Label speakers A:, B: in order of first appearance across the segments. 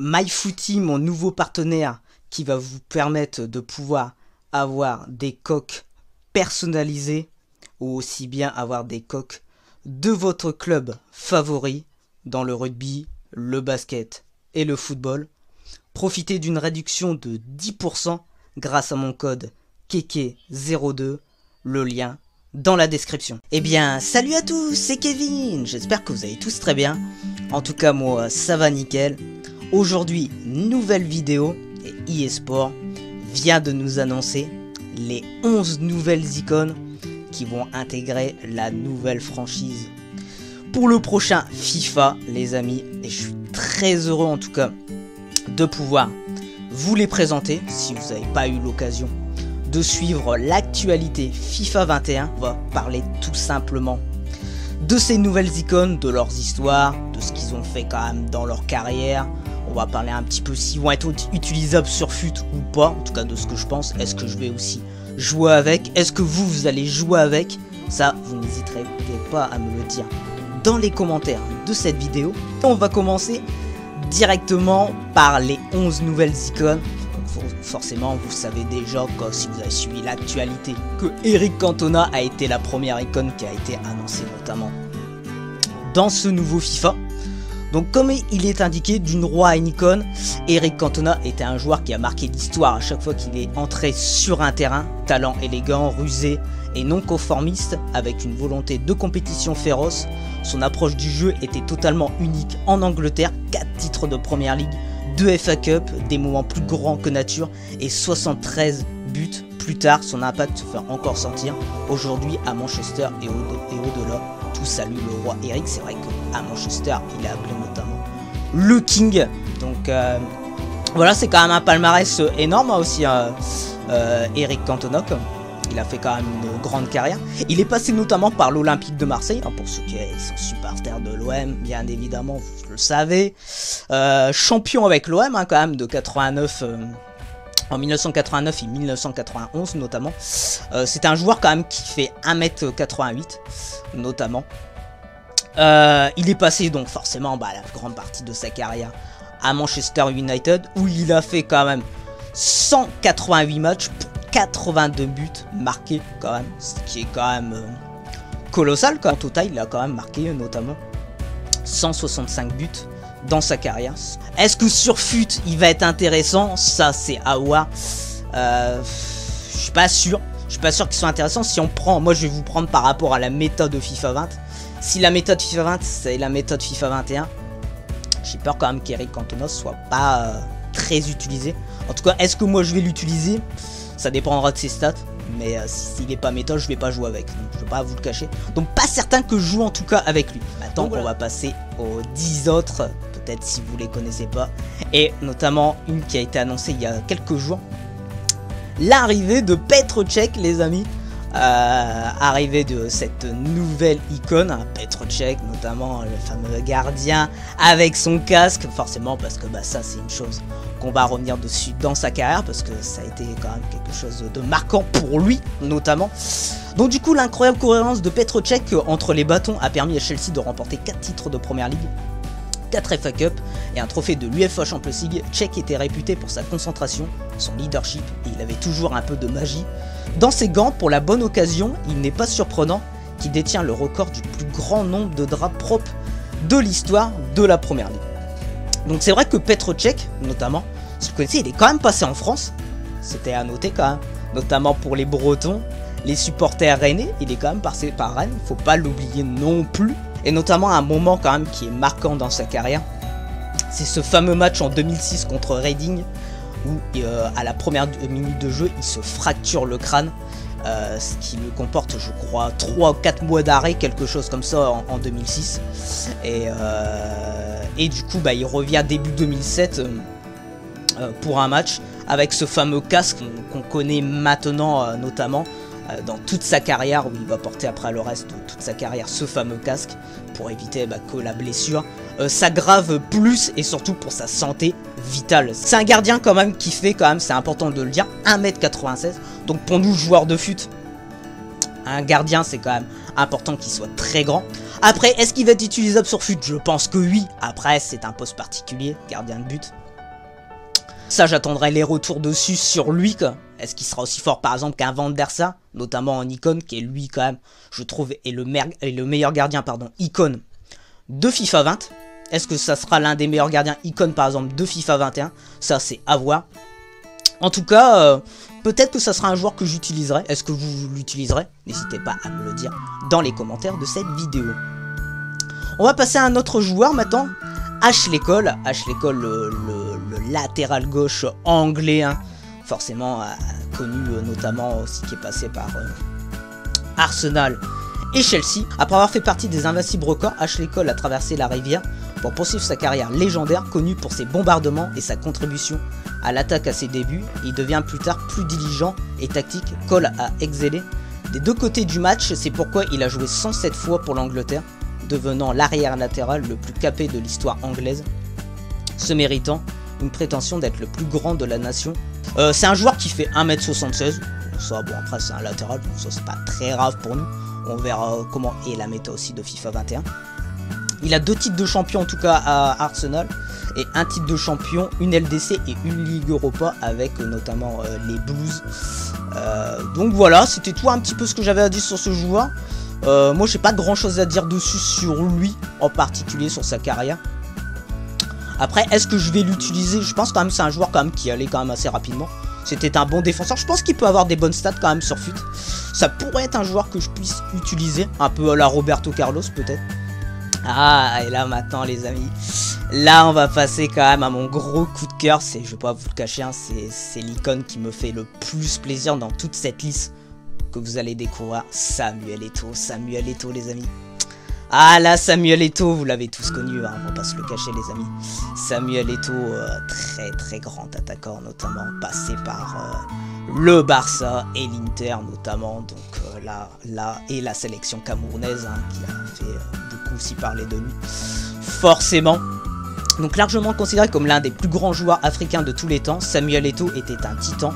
A: MyFooty, mon nouveau partenaire qui va vous permettre de pouvoir avoir des coques personnalisées ou aussi bien avoir des coques de votre club favori dans le rugby, le basket et le football. Profitez d'une réduction de 10% grâce à mon code KEKE02, le lien dans la description. Eh bien, salut à tous, c'est Kevin, j'espère que vous allez tous très bien. En tout cas, moi, ça va nickel. Aujourd'hui, nouvelle vidéo et eSport vient de nous annoncer les 11 nouvelles icônes qui vont intégrer la nouvelle franchise pour le prochain FIFA, les amis. Et je suis très heureux en tout cas de pouvoir vous les présenter si vous n'avez pas eu l'occasion de suivre l'actualité FIFA 21. On va parler tout simplement de ces nouvelles icônes, de leurs histoires, de ce qu'ils ont fait quand même dans leur carrière. On va parler un petit peu s'ils vont être utilisables sur FUT ou pas, en tout cas de ce que je pense. Est-ce que je vais aussi jouer avec? Est-ce que vous allez jouer avec? Ça, vous n'hésiterez pas à me le dire dans les commentaires de cette vidéo. On va commencer directement par les 11 nouvelles icônes. Forcément, vous savez déjà, si vous avez suivi l'actualité, que Eric Cantona a été la première icône qui a été annoncée notamment dans ce nouveau FIFA. Donc comme il est indiqué, d'une roi à une icône, Eric Cantona était un joueur qui a marqué l'histoire à chaque fois qu'il est entré sur un terrain. Talent élégant, rusé et non conformiste, avec une volonté de compétition féroce. Son approche du jeu était totalement unique en Angleterre, 4 titres de Première Ligue, 2 FA Cup, des moments plus grands que nature et 73 buts. Plus tard, son impact se fait encore sentir aujourd'hui à Manchester et au-delà. Tout salue le roi Eric. C'est vrai qu'à Manchester, il est appelé notamment le King. Donc voilà, c'est quand même un palmarès énorme aussi, Eric Cantona. Il a fait quand même une grande carrière. Il est passé notamment par l'Olympique de Marseille, pour ceux qui sont supporters de l'OM, bien évidemment, vous le savez. Champion avec l'OM quand même de 89. En 1989 et 1991 notamment. C'est un joueur quand même qui fait 1m88 notamment. Il est passé donc forcément la grande partie de sa carrière à Manchester United, où il a fait quand même 188 matchs pour 82 buts marqués quand même, ce qui est quand même colossal. En total, il a quand même marqué notamment 165 buts dans sa carrière. Est-ce que sur FUT il va être intéressant? Ça c'est à voir. Je suis pas sûr. Je suis pas sûr qu'ils soient intéressants. Si on prend, moi je vais vous prendre par rapport à la méthode de FIFA 20. Si la méthode FIFA 20 c'est la méthode FIFA 21, j'ai peur quand même qu'Eric Cantona soit pas très utilisé. En tout cas, est-ce que moi je vais l'utiliser? Ça dépendra de ses stats. Mais s'il n'est pas méthode, je vais pas jouer avec. Donc je ne vais pas vous le cacher. Donc pas certain que je joue en tout cas avec lui. Maintenant, on va passer aux 10 autres. Peut-être si vous les connaissez pas. Et notamment une qui a été annoncée il y a quelques jours. L'arrivée de Petr Cech, les amis. Arrivée de cette nouvelle icône, Petr Cech, notamment le fameux gardien avec son casque, forcément parce que ça c'est une chose qu'on va revenir dessus dans sa carrière, parce que ça a été quand même quelque chose de marquant pour lui notamment. Donc du coup, l'incroyable cohérence de Petr Cech entre les bâtons a permis à Chelsea de remporter 4 titres de Première Ligue, 4 FA Cup et un trophée de l'UEFA Champions League. Cech était réputé pour sa concentration, son leadership, et il avait toujours un peu de magie dans ses gants. Pour la bonne occasion, il n'est pas surprenant qu'il détient le record du plus grand nombre de draps propres de l'histoire de la Première Ligue. Donc c'est vrai que Petr Cech, notamment, si vous connaissez, il est quand même passé en France, c'était à noter quand même, notamment pour les Bretons, les supporters rennais, il est quand même passé par Rennes, il faut pas l'oublier non plus. Et notamment un moment quand même qui est marquant dans sa carrière, c'est ce fameux match en 2006 contre Reading, où à la première minute de jeu, il se fracture le crâne, ce qui le comporte, je crois, 3 ou 4 mois d'arrêt, quelque chose comme ça en 2006. Et du coup, il revient début 2007 pour un match, avec ce fameux casque qu'on connaît maintenant notamment, dans toute sa carrière, où il va porter après le reste de toute sa carrière ce fameux casque pour éviter que la blessure s'aggrave plus, et surtout pour sa santé vitale. C'est un gardien quand même qui fait quand même, c'est important de le dire, 1m96. Donc pour nous joueurs de FUT, un gardien c'est quand même important qu'il soit très grand. Après, est-ce qu'il va être utilisable sur FUT? Je pense que oui. Après, c'est un poste particulier, gardien de but. Ça, j'attendrai les retours dessus sur lui, quoi. Est-ce qu'il sera aussi fort, par exemple, qu'un Van der Sar, notamment en icône, qui est lui, quand même, je trouve, est le meilleur gardien, pardon, icône de FIFA 20. Est-ce que ça sera l'un des meilleurs gardiens icône, par exemple, de FIFA 21? Ça, c'est à voir. En tout cas, peut-être que ça sera un joueur que j'utiliserai. Est-ce que vous l'utiliserez? N'hésitez pas à me le dire dans les commentaires de cette vidéo. On va passer à un autre joueur maintenant. Ashley Cole. Ashley Cole, le latéral gauche anglais, hein. Forcément connu notamment aussi, qui est passé par Arsenal et Chelsea. Après avoir fait partie des invincibles records, Ashley Cole a traversé la rivière pour poursuivre sa carrière légendaire, connue pour ses bombardements et sa contribution à l'attaque à ses débuts. Il devient plus tard plus diligent et tactique. Cole a excellé des deux côtés du match, c'est pourquoi il a joué 107 fois pour l'Angleterre, devenant l'arrière latéral le plus capé de l'histoire anglaise, se méritant une prétention d'être le plus grand de la nation. C'est un joueur qui fait 1m76, ça bon après c'est un latéral, donc ça c'est pas très grave pour nous, on verra comment est la méta aussi de FIFA 21. Il a 2 titres de champion en tout cas à Arsenal, et un titre de champion, une LDC et une Ligue Europa avec notamment les Blues. Donc voilà, c'était tout un petit peu ce que j'avais à dire sur ce joueur. Moi j'ai pas grand chose à dire dessus sur lui, en particulier sur sa carrière. Après, est-ce que je vais l'utiliser? Je pense quand même c'est un joueur quand même qui allait quand même assez rapidement. C'était un bon défenseur. Je pense qu'il peut avoir des bonnes stats quand même sur FUT. Ça pourrait être un joueur que je puisse utiliser. Un peu à la Roberto Carlos peut-être. Ah, et là maintenant les amis. Là on va passer quand même à mon gros coup de cœur. Je vais pas vous le cacher, hein, c'est l'icône qui me fait le plus plaisir dans toute cette liste que vous allez découvrir. Samuel Eto'o. Samuel Eto'o les amis. Ah là, Samuel Eto'o, vous l'avez tous connu, hein, on va pas se le cacher les amis. Samuel Eto'o, très très grand attaquant, notamment passé par le Barça et l'Inter notamment. Donc là, et la sélection camerounaise, hein, qui a fait beaucoup aussi parler de lui. Forcément. Donc largement considéré comme l'un des plus grands joueurs africains de tous les temps, Samuel Eto'o était un titan.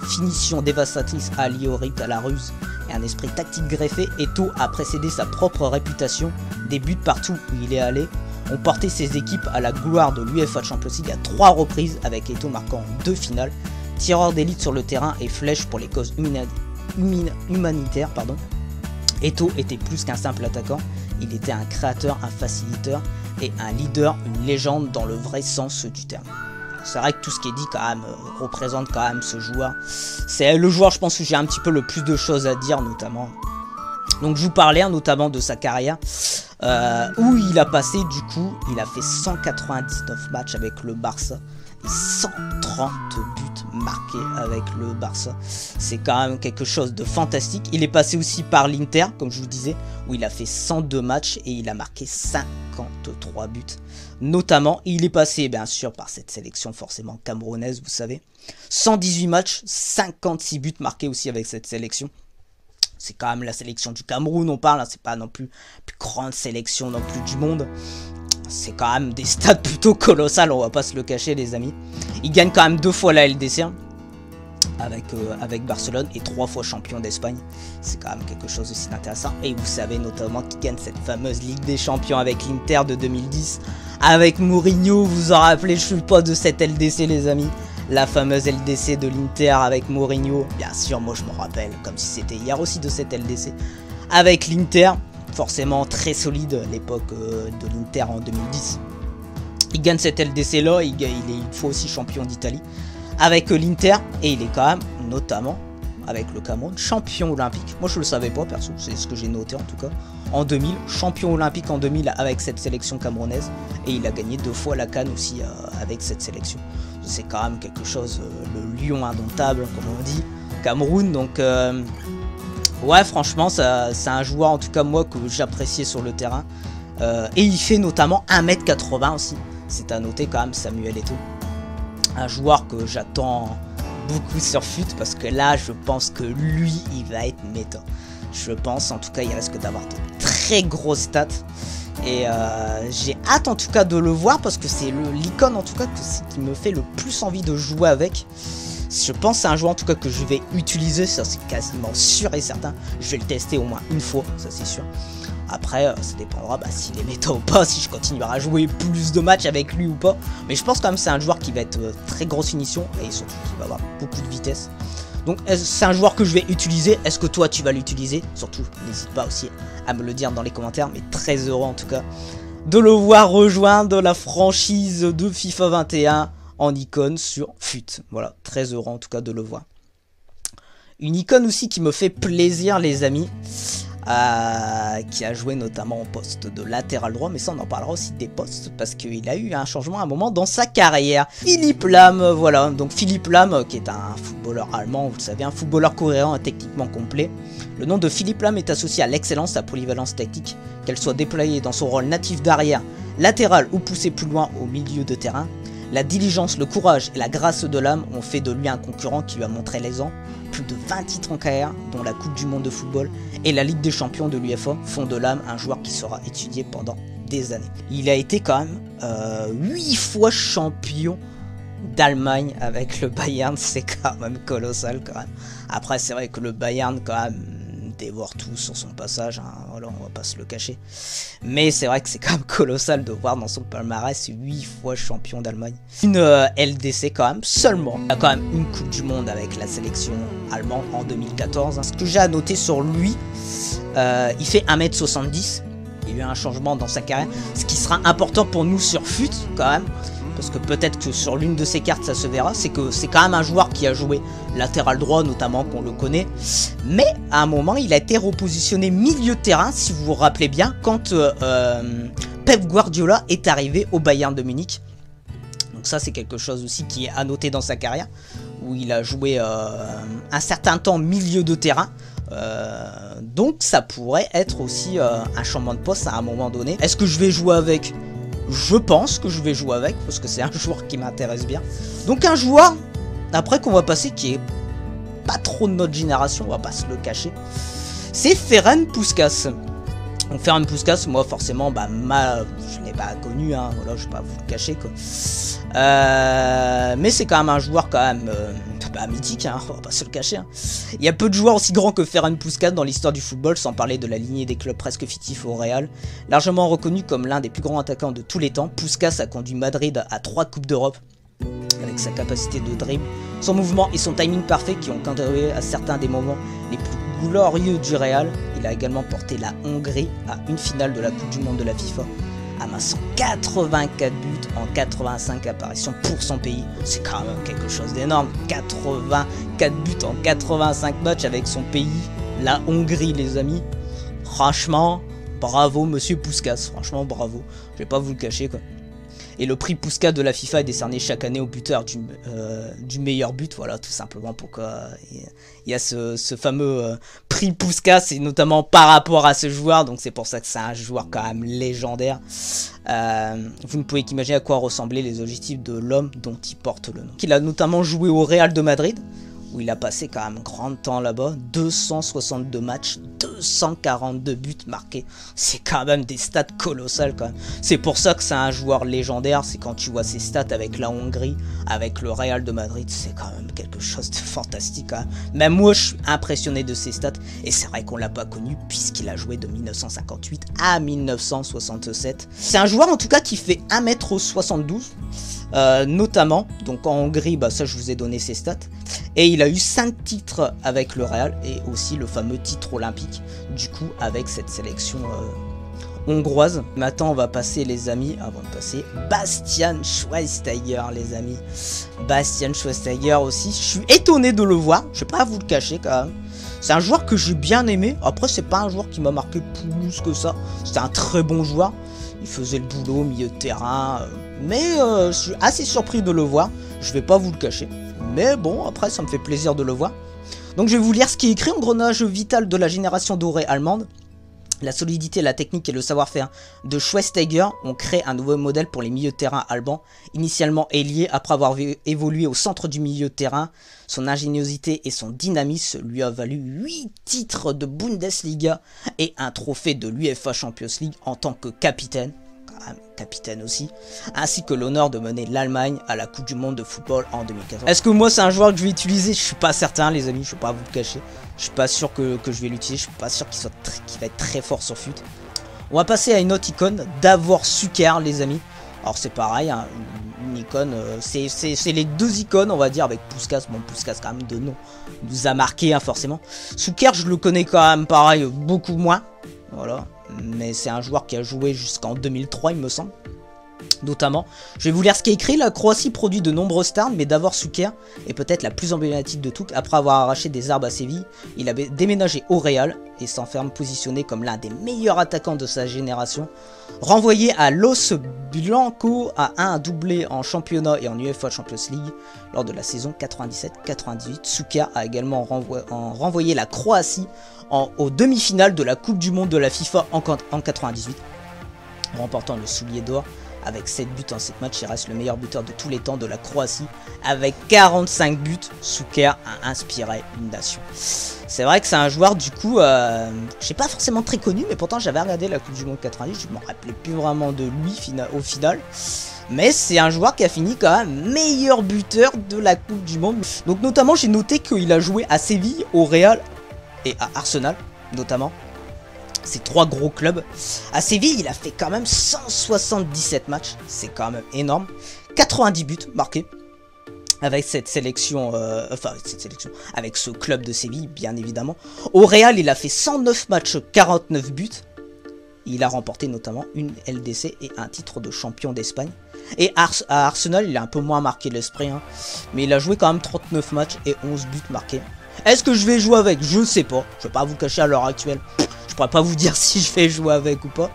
A: Finition dévastatrice alliée au rythme, à la ruse et un esprit tactique greffé, Eto'o a précédé sa propre réputation. Des buts partout où il est allé ont porté ses équipes à la gloire de l'UEFA Champions League à 3 reprises, avec Eto'o marquant 2 finales. Tireur d'élite sur le terrain et flèche pour les causes humanitaires. Eto'o était plus qu'un simple attaquant, il était un créateur, un facilitateur et un leader, une légende dans le vrai sens du terme. C'est vrai que tout ce qui est dit quand même représente quand même ce joueur. C'est le joueur, je pense, que j'ai un petit peu le plus de choses à dire notamment. Donc je vous parlais hein, notamment de sa carrière où il a passé du coup, il a fait 199 matchs avec le Barça et 130 buts marqués avec le Barça. C'est quand même quelque chose de fantastique. Il est passé aussi par l'Inter, comme je vous disais, où il a fait 102 matchs et il a marqué 53 buts. Notamment, il est passé bien sûr par cette sélection forcément camerounaise, vous savez. 118 matchs, 56 buts marqués aussi avec cette sélection. C'est quand même la sélection du Cameroun, on parle, hein, c'est pas non plus la plus grande sélection non plus du monde. C'est quand même des stats plutôt colossales, on va pas se le cacher les amis. Il gagne quand même 2 fois la LDC hein, avec Barcelone et 3 fois champion d'Espagne. C'est quand même quelque chose aussi d'intéressant. Et vous savez notamment qu'il gagne cette fameuse Ligue des Champions avec l'Inter de 2010. Avec Mourinho, vous vous en rappelez, je suis pas de cette LDC les amis. La fameuse LDC de l'Inter avec Mourinho. Bien sûr, moi je me rappelle, comme si c'était hier aussi de cette LDC. Avec l'Inter, forcément très solide l'époque de l'Inter en 2010. Il gagne cette LDC là, il est une fois aussi champion d'Italie avec l'Inter. Et il est quand même, notamment avec le Cameroun, champion olympique. Moi je le savais pas perso, c'est ce que j'ai noté en tout cas. En 2000, champion olympique en 2000 avec cette sélection camerounaise. Et il a gagné 2 fois la CAN aussi avec cette sélection. C'est quand même quelque chose, le lion indomptable comme on dit, Cameroun. Donc ouais franchement c'est un joueur en tout cas moi que j'appréciais sur le terrain. Et il fait notamment 1m80 aussi. C'est à noter quand même Samuel Eto'o. Un joueur que j'attends beaucoup sur FUT parce que là je pense que lui il va être méta. Je pense en tout cas il risque d'avoir de très grosses stats. Et j'ai hâte en tout cas de le voir parce que c'est l'icône en tout cas qui me fait le plus envie de jouer avec. Je pense que c'est un joueur en tout cas que je vais utiliser, ça c'est quasiment sûr et certain. Je vais le tester au moins une fois, ça c'est sûr. Après, ça dépendra s'il est méta ou pas, si je continuerai à jouer plus de matchs avec lui ou pas. Mais je pense quand même c'est un joueur qui va être très grosse finition et surtout qui va avoir beaucoup de vitesse. Donc c'est un joueur que je vais utiliser. Est-ce que toi tu vas l'utiliser? Surtout, n'hésite pas aussi à me le dire dans les commentaires. Mais très heureux en tout cas de le voir rejoindre la franchise de FIFA 21 en icône sur FUT. Voilà, très heureux en tout cas de le voir. Une icône aussi qui me fait plaisir les amis. Qui a joué notamment au poste de latéral droit, mais ça on en parlera aussi des postes parce qu'il a eu un changement à un moment dans sa carrière. Philipp Lahm, voilà, donc Philipp Lahm qui est un footballeur allemand, vous le savez, un footballeur cohérent et techniquement complet. Le nom de Philipp Lahm est associé à l'excellence, à la polyvalence tactique, qu'elle soit déployée dans son rôle natif d'arrière, latéral ou poussée plus loin au milieu de terrain. La diligence, le courage et la grâce de Lahm ont fait de lui un concurrent qui lui a montré l'exemple. Plus de 20 titres en carrière, dont la Coupe du Monde de football et la Ligue des Champions de l'UEFA, font de Lahm un joueur qui sera étudié pendant des années. Il a été quand même 8 fois champion d'Allemagne avec le Bayern, c'est quand même colossal quand même. Après c'est vrai que le Bayern quand même dévore tout sur son passage, hein, voilà, on va pas se le cacher. Mais c'est vrai que c'est quand même colossal de voir dans son palmarès 8 fois champion d'Allemagne. Une LDC quand même, seulement. Il a quand même une Coupe du Monde avec la sélection allemande en 2014. Ce que j'ai à noter sur lui, il fait 1m70. Il y a eu un changement dans sa carrière, ce qui sera important pour nous sur FUT quand même. Parce que peut-être que sur l'une de ses cartes ça se verra, c'est que c'est quand même un joueur qui a joué latéral droit notamment, qu'on le connaît. Mais à un moment il a été repositionné milieu de terrain, si vous vous rappelez bien, quand Pep Guardiola est arrivé au Bayern de Munich. Donc ça c'est quelque chose aussi qui est à noter dans sa carrière, où il a joué un certain temps milieu de terrain. Donc ça pourrait être aussi un changement de poste à un moment donné. Est-ce que je vais jouer avec ? Je pense que je vais jouer avec, parce que c'est un joueur qui m'intéresse bien. Donc un joueur, après qu'on va passer, qui est pas trop de notre génération, on va pas se le cacher, c'est Ferenc Puskás. Donc Ferenc Puskás, moi forcément, je l'ai pas connu, hein, voilà, je vais pas vous le cacher quoi. Mais c'est quand même un joueur quand même mythique, hein, on va pas se le cacher. Hein. Il y a peu de joueurs aussi grands que Ferenc Puskás dans l'histoire du football, sans parler de la lignée des clubs presque fictifs au Real. Largement reconnu comme l'un des plus grands attaquants de tous les temps, Puskás a conduit Madrid à 3 Coupes d'Europe, avec sa capacité de dribble, son mouvement et son timing parfait qui ont contribué à certains des moments les plus glorieux du Real. Il a également porté la Hongrie à une finale de la Coupe du Monde de la FIFA, amassant 84 buts en 85 apparitions pour son pays. C'est quand même quelque chose d'énorme. 84 buts en 85 matchs avec son pays, la Hongrie les amis. Franchement, bravo monsieur Puskás, franchement bravo. Je vais pas vous le cacher quoi. Et le prix Puskás de la FIFA est décerné chaque année au buteur du meilleur but. Voilà, tout simplement pourquoi il y a ce fameux prix Puskás, et notamment par rapport à ce joueur. Donc c'est pour ça que c'est un joueur quand même légendaire. Vous ne pouvez qu'imaginer à quoi ressemblaient les objectifs de l'homme dont il porte le nom. Il a notamment joué au Real de Madrid, où il a passé quand même grand temps là-bas, 262 matchs, 242 buts marqués, c'est quand même des stats colossales quand même. C'est pour ça que c'est un joueur légendaire, c'est quand tu vois ses stats avec la Hongrie, avec le Real de Madrid, c'est quand même quelque chose de fantastique quand même. Même moi je suis impressionné de ses stats, et c'est vrai qu'on l'a pas connu puisqu'il a joué de 1958 à 1967. C'est un joueur en tout cas qui fait 1m72, notamment, donc en Hongrie, ça je vous ai donné ses stats, et il a eu 5 titres avec le Real, et aussi le fameux titre olympique, du coup avec cette sélection hongroise. Maintenant on va passer les amis, avant de passer, Bastian Schweinsteiger les amis. Bastian Schweinsteiger aussi, je suis étonné de le voir, je vais pas vous le cacher quand même. C'est un joueur que j'ai bien aimé, après c'est pas un joueur qui m'a marqué plus que ça, c'était un très bon joueur. Il faisait le boulot au milieu de terrain, mais je suis assez surpris de le voir, je vais pas vous le cacher. Mais bon, après ça me fait plaisir de le voir. Donc je vais vous lire ce qui est écrit: engrenage vital de la génération dorée allemande. La solidité, la technique et le savoir-faire de Schweinsteiger ont créé un nouveau modèle pour les milieux de terrain allemands. Initialement ailier, après avoir évolué au centre du milieu de terrain, son ingéniosité et son dynamisme lui a valu 8 titres de Bundesliga et un trophée de l'UEFA Champions League en tant que capitaine. Capitaine aussi, ainsi que l'honneur de mener l'Allemagne à la Coupe du Monde de football en 2014. Est-ce que moi c'est un joueur que je vais utiliser? Je suis pas certain les amis, je vais pas vous le cacher. Je suis pas sûr que je vais l'utiliser, je suis pas sûr qu'il va être très fort sur FUT. On va passer à une autre icône, Davor Suker, les amis. Alors c'est pareil, hein, une icône, c'est les deux icônes, on va dire, avec Puskas. Bon, Puskas quand même de nom nous a marqué, hein, forcément. Suker, je le connais quand même, pareil, beaucoup moins. Voilà, mais c'est un joueur qui a joué jusqu'en 2003, il me semble. Notamment, je vais vous lire ce qui est écrit. La Croatie produit de nombreux stars, mais Davor Suker est peut-être la plus emblématique de toutes. Après avoir arraché des arbres à Séville, il avait déménagé au Real et s'enferme positionné comme l'un des meilleurs attaquants de sa génération. Renvoyé à Los Blancos à un doublé en championnat et en UEFA Champions League lors de la saison 97-98, Suker a également renvoyé la Croatie aux demi-finales de la Coupe du Monde de la FIFA en 98, remportant le soulier d'or. Avec 7 buts en 7 matchs, il reste le meilleur buteur de tous les temps de la Croatie. Avec 45 buts, Suker a inspiré une nation. C'est vrai que c'est un joueur, du coup, je sais pas forcément très connu, mais pourtant j'avais regardé la Coupe du Monde 90, je me rappelais plus vraiment de lui au final. Mais c'est un joueur qui a fini quand même meilleur buteur de la Coupe du Monde. Donc notamment, j'ai noté qu'il a joué à Séville, au Real et à Arsenal, notamment. Ces trois gros clubs. À Séville, il a fait quand même 177 matchs. C'est quand même énorme. 90 buts marqués. Avec cette sélection, avec ce club de Séville, bien évidemment. Au Real, il a fait 109 matchs, 49 buts. Il a remporté notamment une LDC et un titre de champion d'Espagne. Et à Arsenal, il a un peu moins marqué l'esprit, hein, mais il a joué quand même 39 matchs et 11 buts marqués. Est-ce que je vais jouer avec? Je sais pas. Je vais pas vous cacher à l'heure actuelle. Je pourrais pas vous dire si je vais jouer avec ou pas.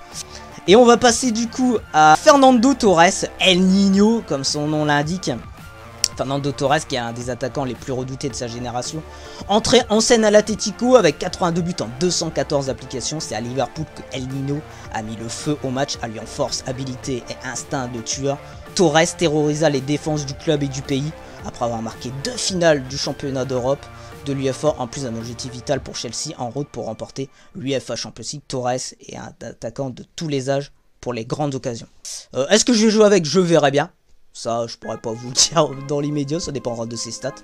A: Et on va passer du coup à Fernando Torres, El Niño, comme son nom l'indique. Fernando Torres, qui est un des attaquants les plus redoutés de sa génération. Entré en scène à l'Atlético avec 82 buts en 214 applications. C'est à Liverpool que El Niño a mis le feu au match, alliant force, habilité et instinct de tueur. Torres terrorisa les défenses du club et du pays, après avoir marqué 2 finales du championnat d'Europe de l'UEFA, en plus d'un objectif vital pour Chelsea en route pour remporter l'UEFA Champions League. Torres est un attaquant de tous les âges pour les grandes occasions. Est-ce que je vais jouer avec? Je verrai bien. Ça, je pourrais pas vous le dire dans l'immédiat, ça dépendra de ses stats.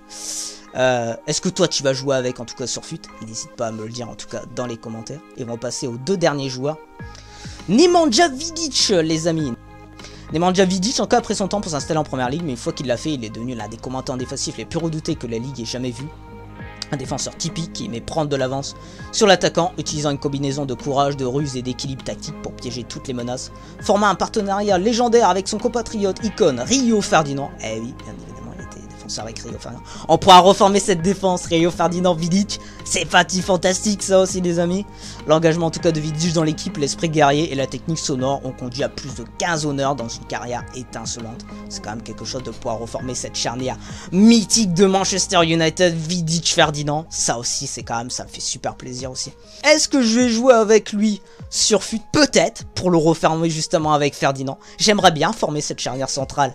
A: Est-ce que toi tu vas jouer avec, en tout cas sur FUT? N'hésite pas à me le dire en tout cas dans les commentaires. Et on va passer aux deux derniers joueurs. Nemanja Vidic, les amis. Nemanja Vidic, encore après son temps pour s'installer en première ligue, mais une fois qu'il l'a fait, il est devenu l'un des combattants défensifs les plus redoutés que la ligue ait jamais vu. Un défenseur typique qui aimait prendre de l'avance sur l'attaquant, utilisant une combinaison de courage, de ruse et d'équilibre tactique pour piéger toutes les menaces. Forma un partenariat légendaire avec son compatriote icône Rio Ferdinand. Eh oui, bien évidemment, il était défenseur avec Rio Ferdinand. On pourra reformer cette défense, Rio Ferdinand Vidic. C'est fantastique ça aussi les amis. L'engagement en tout cas de Vidic dans l'équipe, l'esprit guerrier et la technique sonore ont conduit à plus de 15 honneurs dans une carrière étincelante. C'est quand même quelque chose de pouvoir reformer cette charnière mythique de Manchester United, Vidic Ferdinand. Ça aussi c'est quand même, ça me fait super plaisir aussi. Est-ce que je vais jouer avec lui sur FUT? Peut-être, pour le refermer justement avec Ferdinand. J'aimerais bien former cette charnière centrale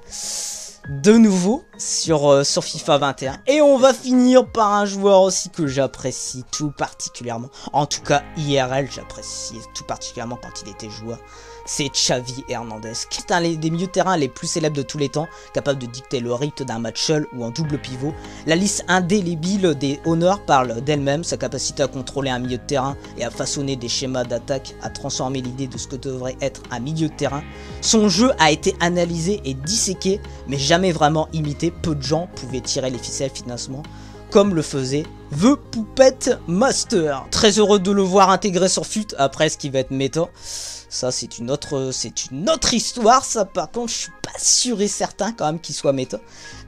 A: de nouveau sur FIFA 21. Et on va finir par un joueur aussi que j'apprécie tout particulièrement. En tout cas, IRL, j'apprécie tout particulièrement quand il était joueur. C'est Xavi Hernandez, qui est un des milieux de terrain les plus célèbres de tous les temps, capable de dicter le rythme d'un match seul ou en double pivot. La liste indélébile des honneurs parle d'elle-même, sa capacité à contrôler un milieu de terrain et à façonner des schémas d'attaque, à transformer l'idée de ce que devrait être un milieu de terrain. Son jeu a été analysé et disséqué, mais jamais vraiment imité. Peu de gens pouvaient tirer les ficelles finalement, comme le faisait The Puppet Master. Très heureux de le voir intégré sur FUT après ce qui va être méta. Ça c'est une autre histoire, ça par contre je suis pas sûr et certain quand même qu'il soit méta.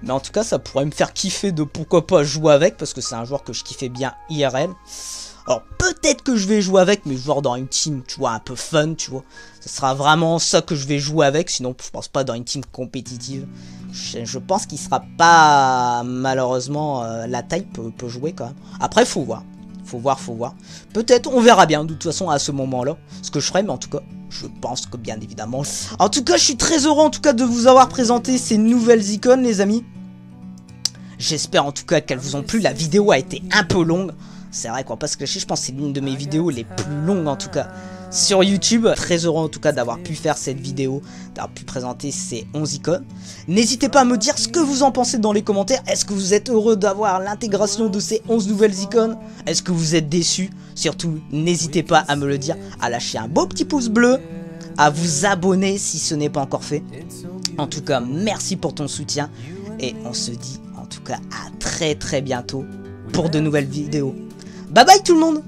A: Mais en tout cas ça pourrait me faire kiffer de pourquoi pas jouer avec, parce que c'est un joueur que je kiffais bien IRL. Alors peut-être que je vais jouer avec, mais jouer dans une team, tu vois, un peu fun, tu vois. Ce sera vraiment ça que je vais jouer avec, sinon je pense pas dans une team compétitive. Je pense qu'il sera pas, malheureusement, la taille peut jouer quand même. Après faut voir. Faut voir. Peut-être, on verra bien de toute façon à ce moment-là ce que je ferai, mais en tout cas, je pense que bien évidemment. En tout cas, je suis très heureux en tout cas de vous avoir présenté ces nouvelles icônes, les amis. J'espère en tout cas qu'elles vous ont plu. La vidéo a été un peu longue. C'est vrai qu'on va pas se cacher, je pense que c'est l'une de mes vidéos les plus longues en tout cas sur YouTube. Très heureux en tout cas d'avoir pu faire cette vidéo, d'avoir pu présenter ces 11 icônes. N'hésitez pas à me dire ce que vous en pensez dans les commentaires. Est-ce que vous êtes heureux d'avoir l'intégration de ces 11 nouvelles icônes? Est-ce que vous êtes déçus? Surtout, n'hésitez pas à me le dire, à lâcher un beau petit pouce bleu, à vous abonner si ce n'est pas encore fait. En tout cas, merci pour ton soutien et on se dit en tout cas à très bientôt pour de nouvelles vidéos. Bye bye tout le monde!